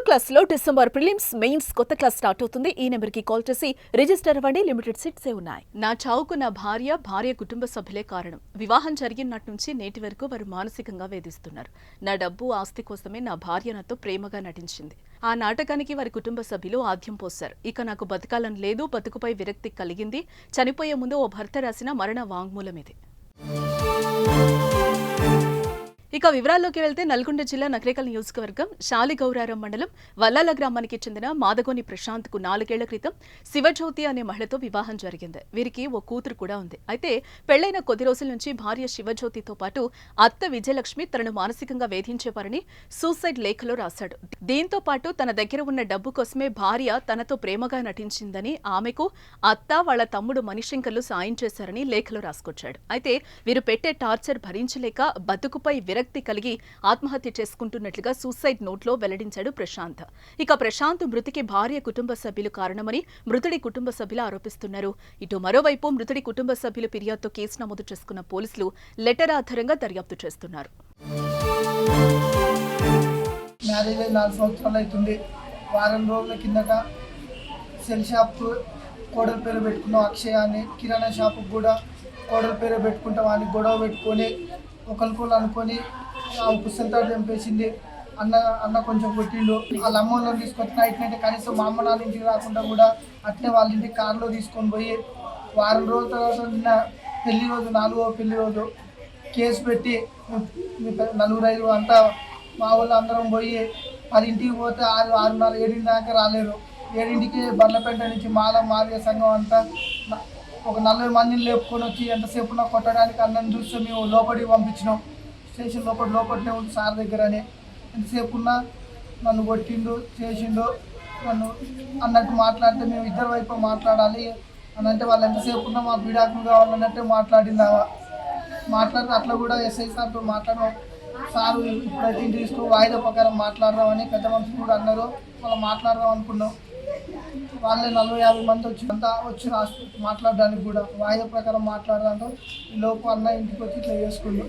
క్లాస్లో December prelims mains కొత్త class start అవుతుంది. ఈ నెంబర్కి కాల్ చేసి రిజిస్టర్ అవ్వండి. లిమిటెడ్ సీట్సే ఉన్నాయి. నా చావుకు నా భార్య కుటుంబ సభ్యులే కారణం. వివాహం జరిగినట్టు నుంచి నేటి వరకు వారు మానసికంగా వేధిస్తున్నారు. నా డబ్బు ఆస్తి కోసమే నా భార్య నాతో ప్రేమగా నటించింది. ఆ నాటకానికి వారి కుటుంబ సభ్యులు ఆద్యం పోశారు. ఇక నాకు బతకాలని లేదు, బతుకుపై విరక్తి కలిగింది. చనిపోయే ముందు ఓ భర్త రాసిన మరణ వాంగ్మూలం ఇది. ఇక వివరాల్లోకి వెళ్తే నల్గొండ జిల్లా నకరేకల్ నియోజకవర్గం శాలిగౌరారం మండలం వల్లాల గ్రామానికి చెందిన మాదగోని ప్రశాంత్ కు 4 ఏళ్ల క్రితం శివజ్యోతి అనే మహిళతో వివాహం జరిగింది. వీరికి ఓ కూతురు కూడా ఉంది. అయితే పెళ్లైన కొద్ది రోజుల నుంచి భార్య శివజ్యోతితో పాటు అత్త విజయలక్ష్మి తనను మానసికంగా వేధించేవారని సూసైడ్ లేఖలో రాశాడు. దీంతో పాటు తన దగ్గర ఉన్న డబ్బు కోసమే భార్య తనతో ప్రేమగా నటించిందని, ఆమెకు అత్త వాళ్ళ తమ్ముడు మణిశంకర్లు సాయం చేశారని లేఖలో రాసుకొచ్చాడు. అయితే వీరు పెట్టే టార్చర్ భరించలేక బతుకుపై విరక్తి కలిగి ఆత్మహత్య చేసుకుంటున్నట్లుగా సూసైడ్ నోట్లో వెల్లడించాడు ప్రశాంత్. ఇక ప్రశాంత్ మృతికి భార్య కుటుంబ సభ్యులు కారణమని మృతుడి కుటుంబ సభ్యులు ఆరోపిస్తున్నారు. ఇటు మరోవైపు మృతుడి కుటుంబ సభ్యుల ఫిర్యాదుతో కేసు నమోదు చేసుకున్న పోలీసులు లెటర్ ఆధారంగా దర్యాప్తు చేస్తున్నారు. మ్యారేజ్ 4 సంవత్సరాలు అవుతుంది. వారం రోజుల కిందట సెల్ షాప్ కోడల పేరు పెట్టుకున్నాం అక్షయ అని, కిరాణా షాపు కూడా కోడల పేరు పెట్టుకుంటాం అని గొడవ పెట్టుకొని ఒకరికొకరు అనుకొని ఆ పుస్తకంతో చంపేసింది. అన్న కొంచెం కొట్టిండు. వాళ్ళ అమ్మలో తీసుకొచ్చి నైట్ కనీసం మా అమ్మ నాన్న ఇంటికి రాకుండా కూడా అట్నే వాళ్ళ ఇంటికి కారులో తీసుకొని పోయి వారం రోజుల తర్వాత నిన్న పెళ్లి రోజు 4వ పెళ్లి రోజు కేసు పెట్టి 4-5 అంతా మా వాళ్ళు అందరం పోయి 10ంటికి పోతే 6:30 7 దాకా రాలేరు. 7ంటికి బర్లపేట నుంచి మాదిగ సంఘం అంతా ఒక 40 మందిని లేపుకొని వచ్చి ఎంతసేపు నాకు కొట్టడానికి అన్నం చూస్తే మేము లోపలికి పంపించినాం. స్టేషన్ లోపలనే ఉంది సార్ దగ్గర అని. ఎంతసేపు ఉన్నా నన్ను కొట్టిండు చేసిండు. నన్ను అన్నట్టు మాట్లాడితే మేము ఇద్దరు వైపు మాట్లాడాలి అని అంటే వాళ్ళు ఎంతసేపు ఉన్నా మా విడాకులు కావాలన్నట్టే మాట్లాడిందావా. మాట్లాడితే అట్లా కూడా ఎస్ఐ సార్తో మాట్లాడడం, సారు ఇప్పుడైతే ఇంటికి తీసుకుని వాయిదా ప్రకారం మాట్లాడదామని పెద్ద మనుషులు కూడా అన్నారు. వాళ్ళు మాట్లాడదాం అనుకున్నాం. వాళ్ళే 40-50 మంది వచ్చి మాట్లాడడానికి కూడా వాయిదా ప్రకారం మాట్లాడదాంతో ఈ లోపు అన్న ఇంటికి వచ్చి ఇట్లా చేసుకున్నాం.